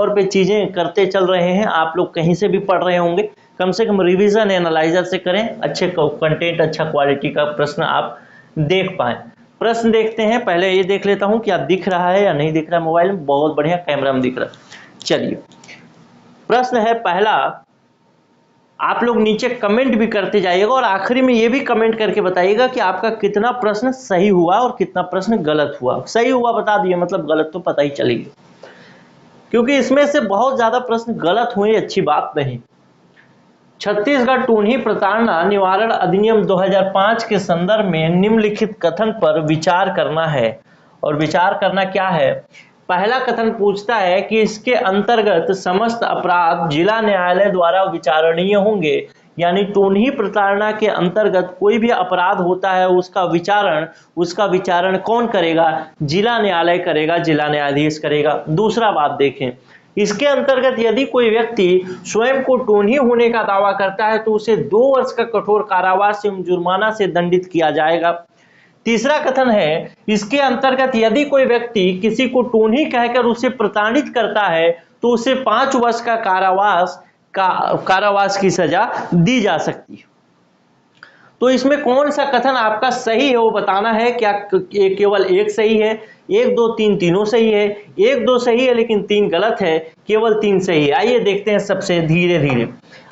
और पे चीजें करते चल रहे हैं, आप लोग कहीं से भी पढ़ रहे होंगे, कम से कम रिवीजन एनालाइजर से करें, अच्छे कंटेंट, अच्छा क्वालिटी का प्रश्न आप देख पाए। प्रश्न देखते हैं, पहले ये देख लेता हूं क्या दिख रहा है या नहीं दिख रहा है मोबाइल में। बहुत बढ़िया, कैमरा में दिख रहा है। चलिए, प्रश्न है पहला, आप लोग नीचे कमेंट भी करते जाइएगा और आखिरी में ये भी कमेंट करके बताइएगा कि आपका कितना प्रश्न सही हुआ और कितना प्रश्न गलत हुआ। सही हुआ बता दिए, मतलब गलत तो पता ही चलेगी, क्योंकि इसमें से बहुत ज्यादा प्रश्न गलत हुए, अच्छी बात नहीं। छत्तीसगढ़ टून्ही प्रताड़ना निवारण अधिनियम 2005 के संदर्भ में निम्नलिखित कथन पर विचार करना है। और विचार करना क्या है? पहला कथन पूछता है कि इसके अंतर्गत समस्त अपराध जिला न्यायालय द्वारा विचारणीय होंगे, यानी टून्ही प्रताड़ना के अंतर्गत कोई भी अपराध होता है उसका विचारण कौन करेगा? जिला न्यायालय करेगा, जिला न्यायाधीश करेगा। दूसरा बात देखें, इसके अंतर्गत यदि कोई व्यक्ति स्वयं को टून्ही होने का दावा करता है तो उसे 2 वर्ष का कठोर कारावास एवं जुर्माना से दंडित किया जाएगा। तीसरा कथन है, इसके अंतर्गत यदि कोई व्यक्ति किसी को टून्ही कहकर उसे प्रताड़ित करता है तो उसे 5 वर्ष का कारावास की सजा दी जा सकती है। तो इसमें कौन सा कथन आपका सही है वो बताना है। क्या केवल एक सही है? 1 2 3 तीनों सही है? 1 2 सही है लेकिन 3 गलत है, केवल 3 सही है। आइए देखते हैं सबसे धीरे धीरे।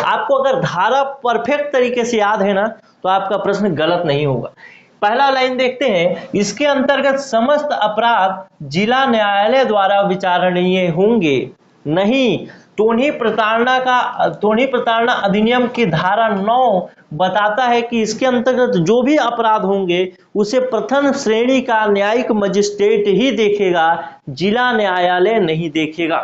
आपको अगर धारा परफेक्ट तरीके से याद है ना तो आपका प्रश्न गलत नहीं होगा। पहला लाइन देखते हैं, इसके अंतर्गत समस्त अपराध जिला न्यायालय द्वारा विचारणीय होंगे। नहीं, टून्ही प्रताड़ना अधिनियम की धारा 9 बताता है कि इसके अंतर्गत जो भी अपराध होंगे उसे प्रथम श्रेणी का न्यायिक मजिस्ट्रेट ही देखेगा, जिला न्यायालय नहीं देखेगा।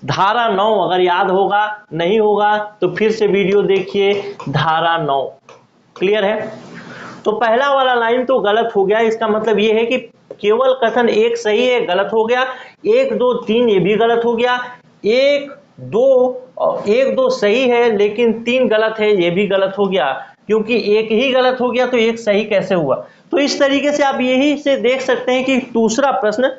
धारा 9 अगर याद होगा, नहीं होगा तो फिर से वीडियो देखिए। धारा 9 क्लियर है? तो पहला वाला लाइन तो गलत हो गया, इसका मतलब ये है कि केवल कथन एक सही है, गलत हो गया। 1 2 3 ये भी गलत हो गया। 1 2 सही है लेकिन 3 गलत है, ये भी गलत हो गया, क्योंकि एक ही गलत हो गया तो एक सही कैसे हुआ। तो इस तरीके से आप यही से देख सकते हैं कि दूसरा प्रश्न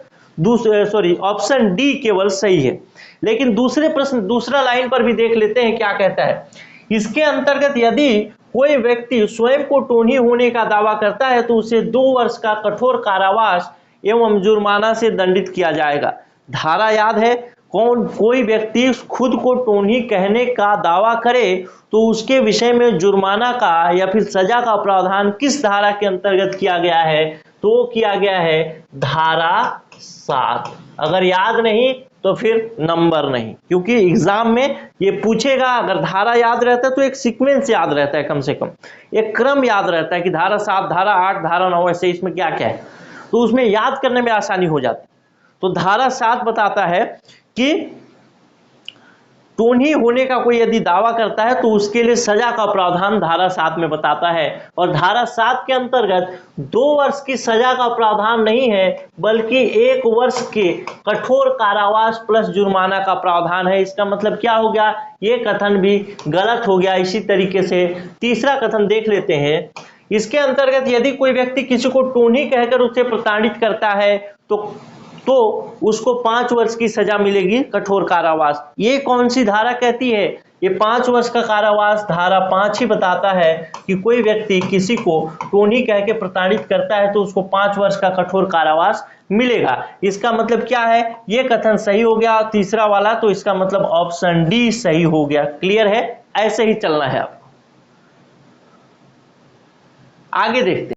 ऑप्शन डी केवल सही है। लेकिन दूसरा लाइन पर भी देख लेते हैं क्या कहता है। इसके अंतर्गत यदि कोई व्यक्ति स्वयं को टून्ही होने का दावा करता है तो उसे 2 वर्ष का कठोर कारावास एवं जुर्माना से दंडित किया जाएगा। धारा याद है? कोई व्यक्ति खुद को टून्ही कहने का दावा करे तो उसके विषय में जुर्माना का या फिर सजा का प्रावधान किस धारा के अंतर्गत किया गया है? तो किया गया है धारा 7। अगर याद नहीं तो फिर नंबर नहीं, क्योंकि एग्जाम में ये पूछेगा। अगर धारा याद रहता है तो एक सीक्वेंस याद रहता है, कम से कम एक क्रम याद रहता है कि धारा 7, धारा 8, धारा 9, ऐसे इसमें क्या क्या है, तो उसमें याद करने में आसानी हो जाती। तो धारा 7 बताता है कि टून्ही होने का कोई यदि दावा करता है तो उसके लिए सजा का प्रावधान धारा 7 में बताता है। और धारा 7 के अंतर्गत 2 वर्ष की सजा का प्रावधान नहीं है, बल्कि 1 वर्ष के कठोर कारावास प्लस जुर्माना का प्रावधान है। इसका मतलब क्या हो गया? ये कथन भी गलत हो गया। इसी तरीके से तीसरा कथन देख लेते हैं। इसके अंतर्गत यदि कोई व्यक्ति किसी को टून्ही कहकर उसे प्रताड़ित करता है तो उसको 5 वर्ष की सजा मिलेगी, कठोर कारावास। ये कौन सी धारा कहती है? ये 5 वर्ष का कारावास धारा 5 ही बताता है कि कोई व्यक्ति किसी को टून्ही कह के प्रताड़ित करता है तो उसको 5 वर्ष का कठोर कारावास मिलेगा। इसका मतलब क्या है? ये कथन सही हो गया तीसरा वाला, तो इसका मतलब ऑप्शन डी सही हो गया। क्लियर है? ऐसे ही चलना है आपको। आगे देखते हैं।